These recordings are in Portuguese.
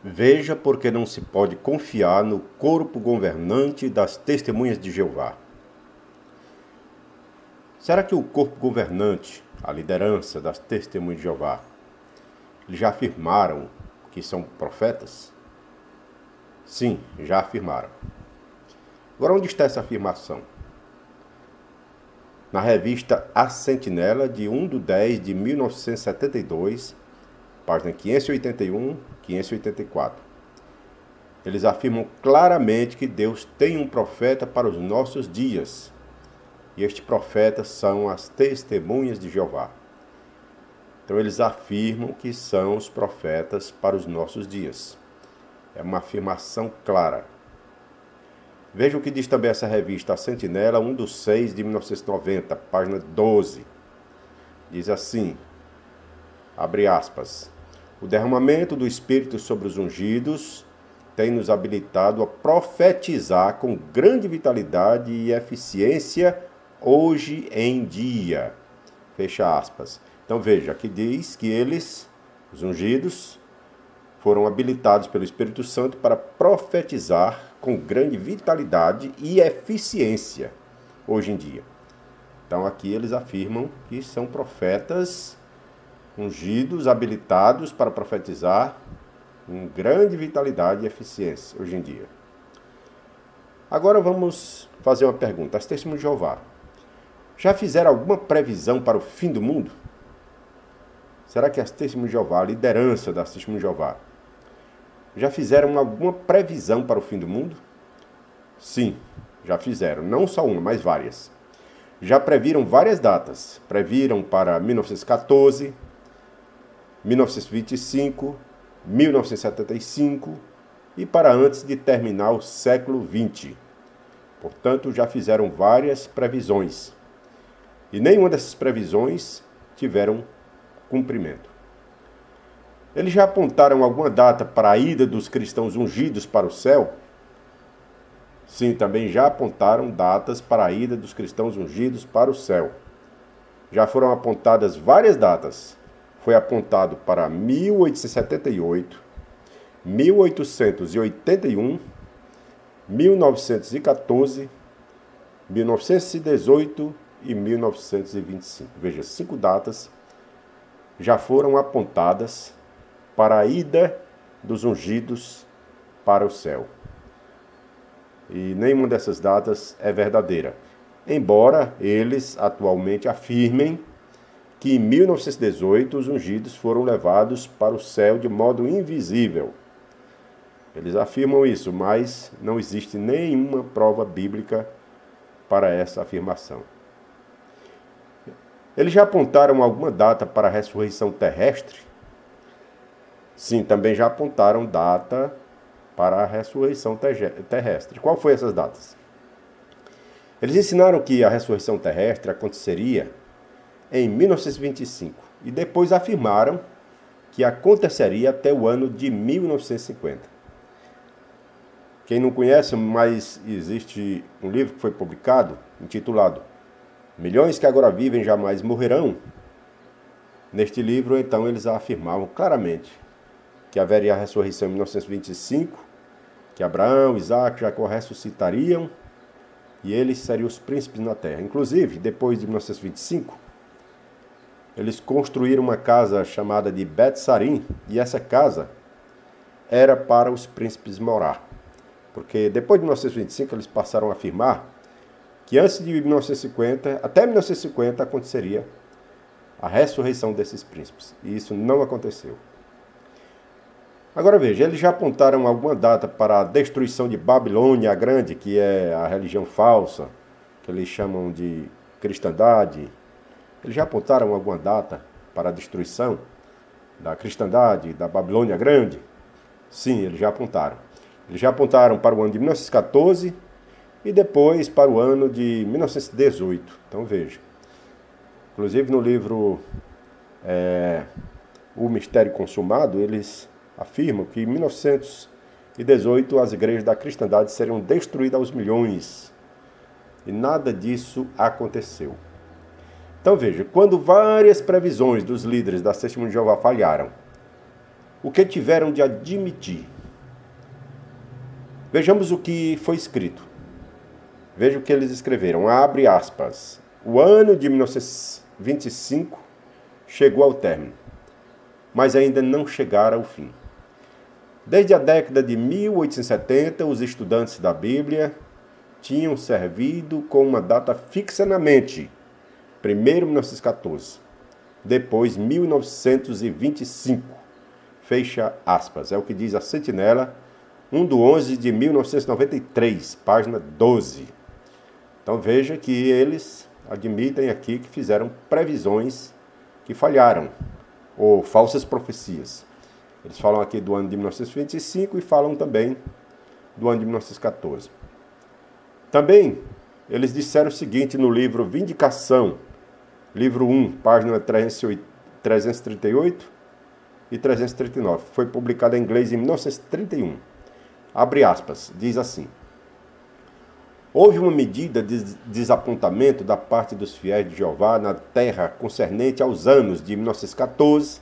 Veja porque não se pode confiar no corpo governante das Testemunhas de Jeová. Será que o corpo governante, a liderança das Testemunhas de Jeová, eles já afirmaram que são profetas? Sim, já afirmaram. Agora, onde está essa afirmação? Na revista A Sentinela, de 1/10/1972, página 581, 584. Eles afirmam claramente que Deus tem um profeta para os nossos dias. E este profeta são as Testemunhas de Jeová. Então eles afirmam que são os profetas para os nossos dias. É uma afirmação clara. Veja o que diz também essa revista, A Sentinela, 1/6/1990, página 12. Diz assim, abre aspas, o derramamento do Espírito sobre os ungidos tem nos habilitado a profetizar com grande vitalidade e eficiência hoje em dia. Fecha aspas. Então veja, aqui diz que eles, os ungidos, foram habilitados pelo Espírito Santo para profetizar com grande vitalidade e eficiência hoje em dia. Então aqui eles afirmam que são profetas ungidos, habilitados para profetizar com grande vitalidade e eficiência hoje em dia. Agora vamos fazer uma pergunta. As Testemunhas de Jeová já fizeram alguma previsão para o fim do mundo? Será que as Testemunhas de Jeová, a liderança das Testemunhas de Jeová, já fizeram alguma previsão para o fim do mundo? Sim, já fizeram. Não só uma, mas várias. Já previram várias datas. Previram para 1914, 1925, 1975 e para antes de terminar o século XX. Portanto, já fizeram várias previsões. E nenhuma dessas previsões tiveram cumprimento. Eles já apontaram alguma data para a ida dos cristãos ungidos para o céu? Sim, também já apontaram datas para a ida dos cristãos ungidos para o céu. Já foram apontadas várias datas. Foi apontado para 1878, 1881, 1914, 1918 e 1925. Veja, 5 datas já foram apontadas para a ida dos ungidos para o céu. E nenhuma dessas datas é verdadeira. Embora eles atualmente afirmem que em 1918 os ungidos foram levados para o céu de modo invisível. Eles afirmam isso, mas não existe nenhuma prova bíblica para essa afirmação. Eles já apontaram alguma data para a ressurreição terrestre? Sim, também já apontaram data para a ressurreição terrestre. Qual foi essas datas? Eles ensinaram que a ressurreição terrestre aconteceria em 1925 e depois afirmaram que aconteceria até o ano de 1950. Quem não conhece, mas existe um livro que foi publicado, intitulado Milhões que agora vivem jamais morrerão. Neste livro, então, eles afirmavam claramente que haveria a ressurreição em 1925, que Abraão, Isaac e Jacó ressuscitariam e eles seriam os príncipes na terra. Inclusive, depois de 1925, eles construíram uma casa chamada de Bet-Sarim, e essa casa era para os príncipes morar. Porque depois de 1925 eles passaram a afirmar que antes de 1950, até 1950 aconteceria a ressurreição desses príncipes. E isso não aconteceu. Agora veja, eles já apontaram alguma data para a destruição de Babilônia a Grande, que é a religião falsa, que eles chamam de cristandade. Eles já apontaram alguma data para a destruição da cristandade, da Babilônia Grande? Sim, eles já apontaram. Eles já apontaram para o ano de 1914 e depois para o ano de 1918. Então veja. Inclusive no livro O Mistério Consumado, eles afirmam que em 1918 as igrejas da cristandade seriam destruídas aos milhões. E nada disso aconteceu. Então veja, quando várias previsões dos líderes da Testemunhas de Jeová falharam, o que tiveram de admitir. Vejamos o que foi escrito. Veja o que eles escreveram. Abre aspas. O ano de 1925 chegou ao término, mas ainda não chegara ao fim. Desde a década de 1870, os estudantes da Bíblia tinham servido com uma data fixa na mente. Primeiro 1914, depois 1925. Fecha aspas. É o que diz a Sentinela, 1/11 de 1993, página 12. Então veja que eles admitem aqui que fizeram previsões que falharam, ou falsas profecias. Eles falam aqui do ano de 1925 e falam também do ano de 1914. Também eles disseram o seguinte no livro Vindicação, livro 1, página 338 e 339. Foi publicado em inglês em 1931. Abre aspas, diz assim. Houve uma medida de desapontamento da parte dos fiéis de Jeová na terra concernente aos anos de 1914,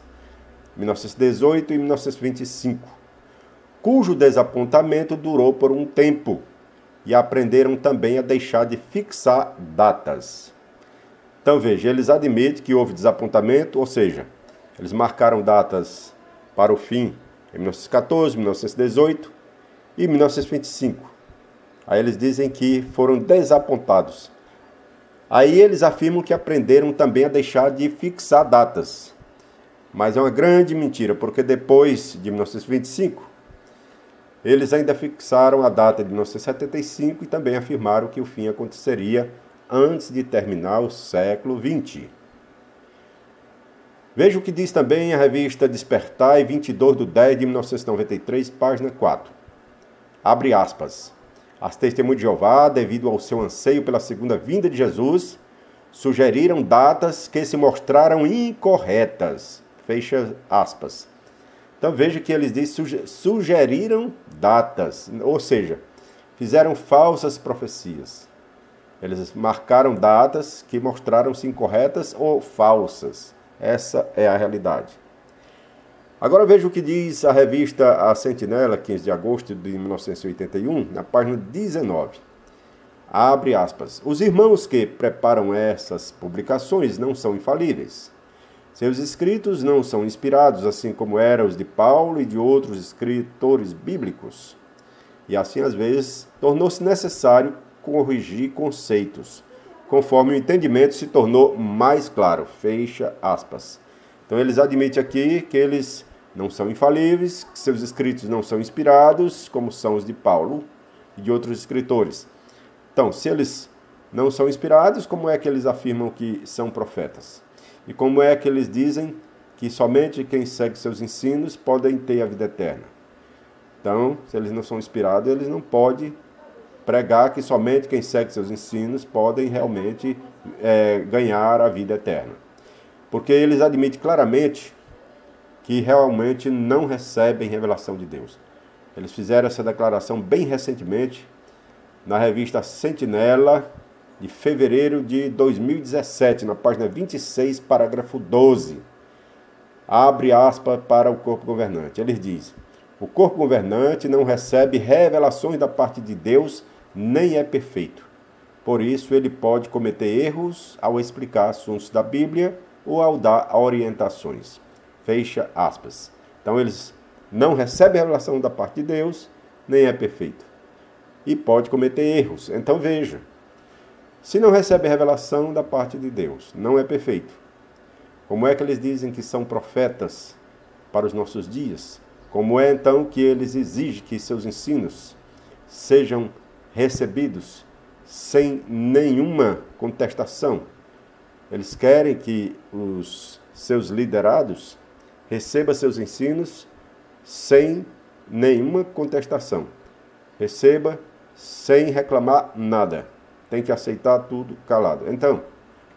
1918 e 1925, cujo desapontamento durou por um tempo e aprenderam também a deixar de fixar datas. Então veja, eles admitem que houve desapontamento, ou seja, eles marcaram datas para o fim em 1914, 1918 e 1925. Aí eles dizem que foram desapontados. Aí eles afirmam que aprenderam também a deixar de fixar datas. Mas é uma grande mentira, porque depois de 1925, eles ainda fixaram a data de 1975 e também afirmaram que o fim aconteceria antes de terminar o século XX. Veja o que diz também a revista Despertar, 22/10 de 1993, página 4. Abre aspas. As testemunhas de Jeová, devido ao seu anseio pela segunda vinda de Jesus, sugeriram datas que se mostraram incorretas. Fecha aspas. Então veja que eles dizem sugeriram datas, ou seja, fizeram falsas profecias. Eles marcaram datas que mostraram-se incorretas ou falsas. Essa é a realidade. Agora veja o que diz a revista A Sentinela, 15 de agosto de 1981, na página 19. Abre aspas. Os irmãos que preparam essas publicações não são infalíveis. Seus escritos não são inspirados, assim como eram os de Paulo e de outros escritores bíblicos. E assim, às vezes, tornou-se necessário corrigir conceitos, conforme o entendimento se tornou mais claro. Fecha aspas. Então eles admitem aqui que eles não são infalíveis, que seus escritos não são inspirados, como são os de Paulo e de outros escritores. Então, se eles não são inspirados, como é que eles afirmam que são profetas? E como é que eles dizem que somente quem segue seus ensinos podem ter a vida eterna? Então, se eles não são inspirados, eles não podem pregar que somente quem segue seus ensinos podem realmente ganhar a vida eterna. Porque eles admitem claramente que realmente não recebem revelação de Deus. Eles fizeram essa declaração bem recentemente na revista Sentinela, de fevereiro de 2017, na página 26, parágrafo 12. Abre aspas para o corpo governante. Eles dizem, o corpo governante não recebe revelações da parte de Deus, nem é perfeito. Por isso, ele pode cometer erros ao explicar assuntos da Bíblia ou ao dar orientações. Fecha aspas. Então, eles não recebem revelação da parte de Deus, nem é perfeito. E pode cometer erros. Então, veja. Se não recebe revelação da parte de Deus, não é perfeito. Como é que eles dizem que são profetas para os nossos dias? Como é, então, que eles exigem que seus ensinos sejam recebidos sem nenhuma contestação? Eles querem que os seus liderados recebam seus ensinos sem nenhuma contestação. Receba sem reclamar nada. Tem que aceitar tudo calado. Então,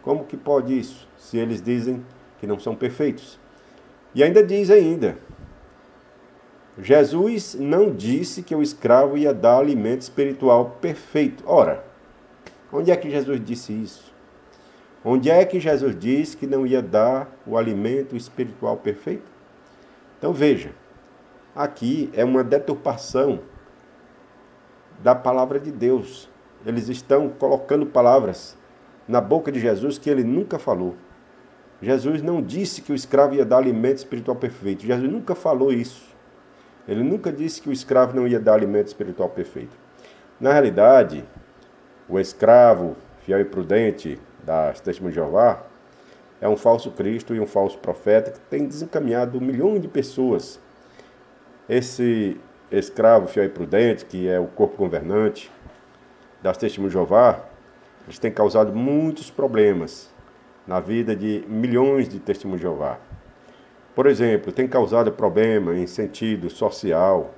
como que pode isso, se eles dizem que não são perfeitos? E ainda diz Jesus não disse que o escravo ia dar alimento espiritual perfeito. Ora, onde é que Jesus disse isso? Onde é que Jesus disse que não ia dar o alimento espiritual perfeito? Então veja, aqui é uma deturpação da palavra de Deus. Eles estão colocando palavras na boca de Jesus que ele nunca falou. Jesus não disse que o escravo ia dar alimento espiritual perfeito. Jesus nunca falou isso. Ele nunca disse que o escravo não ia dar alimento espiritual perfeito. Na realidade, o escravo fiel e prudente das Testemunhas de Jeová é um falso Cristo e um falso profeta que tem desencaminhado milhões de pessoas. Esse escravo fiel e prudente, que é o corpo governante das Testemunhas de Jeová, eles têm causado muitos problemas na vida de milhões de Testemunhas de Jeová. Por exemplo, tem causado problema em sentido social.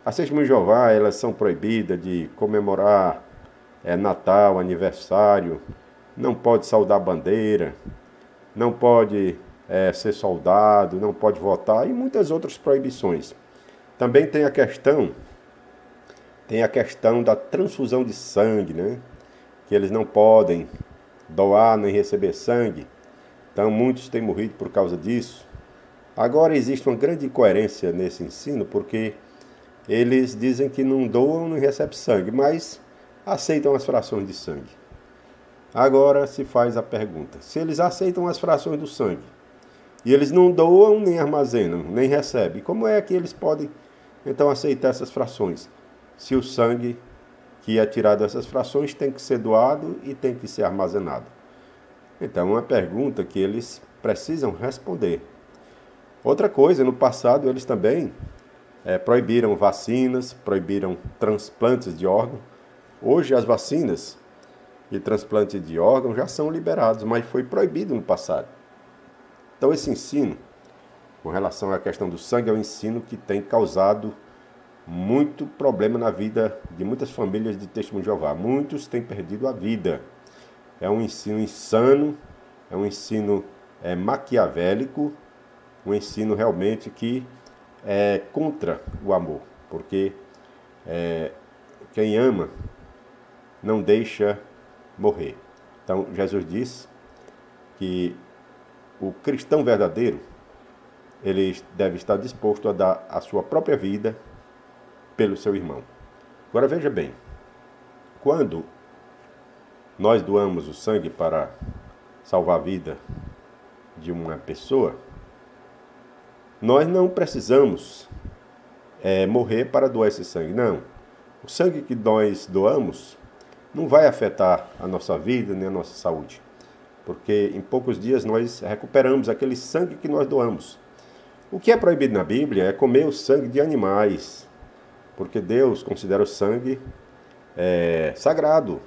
As Testemunhas de Jeová, elas são proibidas de comemorar Natal, aniversário, não pode saudar bandeira, não pode ser soldado, não pode votar e muitas outras proibições. Também tem a questão da transfusão de sangue, né? Que eles não podem doar nem receber sangue. Então muitos têm morrido por causa disso. Agora existe uma grande incoerência nesse ensino, porque eles dizem que não doam nem recebem sangue, mas aceitam as frações de sangue. Agora se faz a pergunta, se eles aceitam as frações do sangue, e eles não doam, nem armazenam, nem recebem, como é que eles podem então aceitar essas frações? Se o sangue que é tirado dessas frações tem que ser doado e tem que ser armazenado. Então é uma pergunta que eles precisam responder. Outra coisa, no passado eles também proibiram vacinas, proibiram transplantes de órgãos. Hoje as vacinas e transplante de órgãos já são liberados, mas foi proibido no passado. Então esse ensino, com relação à questão do sangue, é um ensino que tem causado muito problema na vida de muitas famílias de Testemunhas de Jeová. Muitos têm perdido a vida. É um ensino insano, é um ensino maquiavélico, um ensino realmente que é contra o amor, porque quem ama não deixa morrer. Então, Jesus disse que o cristão verdadeiro, ele deve estar disposto a dar a sua própria vida pelo seu irmão. Agora veja bem, quando nós doamos o sangue para salvar a vida de uma pessoa, nós não precisamos morrer para doar esse sangue, não. O sangue que nós doamos não vai afetar a nossa vida nem a nossa saúde, porque em poucos dias nós recuperamos aquele sangue que nós doamos. O que é proibido na Bíblia é comer o sangue de animais, porque Deus considera o sangue sagrado.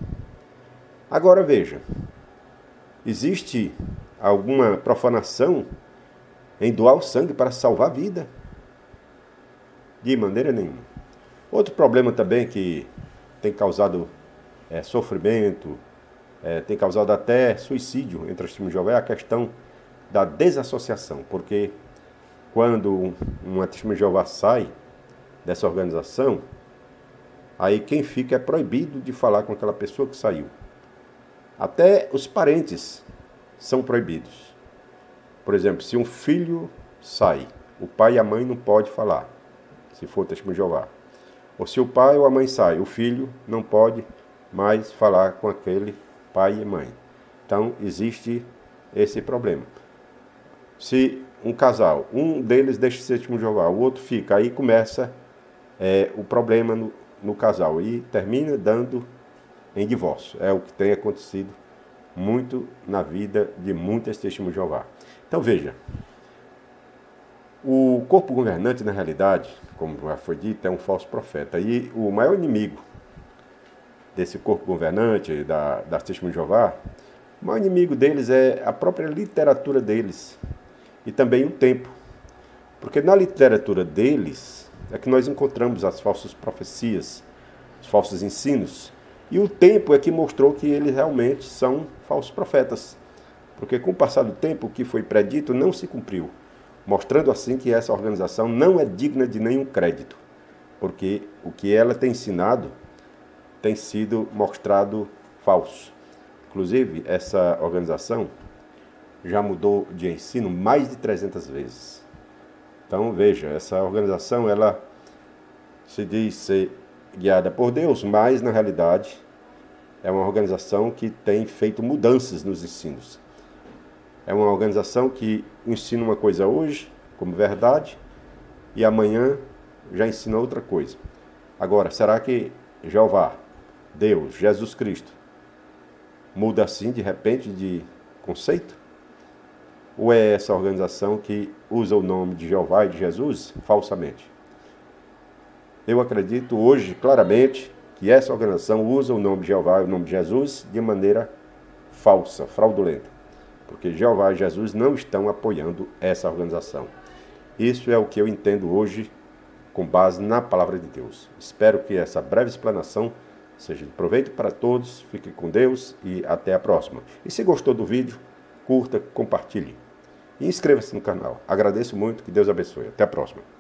Agora veja, existe alguma profanação em doar o sangue para salvar a vida? De maneira nenhuma. Outro problema também que tem causado sofrimento, tem causado até suicídio entre os testemunhos de Jeová é a questão da desassociação, porque quando uma testemunha de Jeová sai dessa organização, aí quem fica é proibido de falar com aquela pessoa que saiu. Até os parentes são proibidos. Por exemplo, se um filho sai, o pai e a mãe não podem falar, se for testemunho de Jeová. Ou se o pai ou a mãe sai, o filho não pode mais falar com aquele pai e mãe. Então, existe esse problema. Se um casal, um deles deixa de ser testemunho de Jeová, o outro fica, aí começa o problema no casal e termina dando em divórcio. É o que tem acontecido muito na vida de muitas testemunhas de Jeová. Então veja, o corpo governante, na realidade, como já foi dito, é um falso profeta. E o maior inimigo desse corpo governante, das testemunhas de Jeová, o maior inimigo deles é a própria literatura deles e também o tempo. Porque na literatura deles é que nós encontramos as falsas profecias, os falsos ensinos. E o tempo é que mostrou que eles realmente são falsos profetas. Porque com o passar do tempo, o que foi predito não se cumpriu. Mostrando assim que essa organização não é digna de nenhum crédito. Porque o que ela tem ensinado tem sido mostrado falso. Inclusive, essa organização já mudou de ensino mais de 300 vezes. Então, veja, essa organização, ela se diz ser guiada por Deus, mas, na realidade, é uma organização que tem feito mudanças nos ensinos. É uma organização que ensina uma coisa hoje, como verdade, e amanhã já ensina outra coisa. Agora, será que Jeová, Deus, Jesus Cristo, muda assim de repente de conceito? Ou é essa organização que usa o nome de Jeová e de Jesus falsamente? Eu acredito hoje claramente que essa organização usa o nome de Jeová e o nome de Jesus de maneira falsa, fraudulenta. Porque Jeová e Jesus não estão apoiando essa organização. Isso é o que eu entendo hoje com base na palavra de Deus. Espero que essa breve explanação seja de proveito para todos. Fique com Deus e até a próxima. E se gostou do vídeo, curta, compartilhe. E inscreva-se no canal. Agradeço muito, que Deus abençoe. Até a próxima.